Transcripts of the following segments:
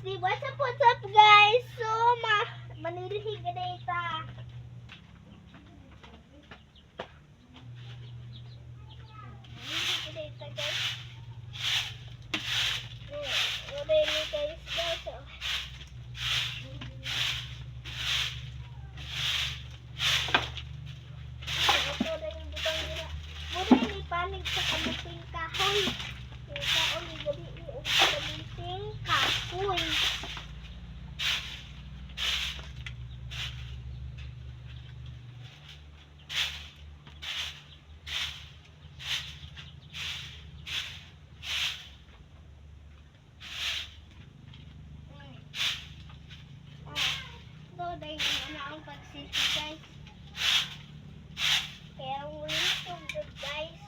di what's up guys? So, manilhi ka data. Manilhi ka data guys. Wala ni guys guys. Ito na yung butang nila. Muna ni panig sa kamuting kahoy. Kaya ulit gabi yung kamuting kahoy. Dahil na ang pagsisi guys. Kaya ulit tugod guys.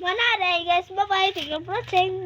Mana guys, bye bye, thank you for watching.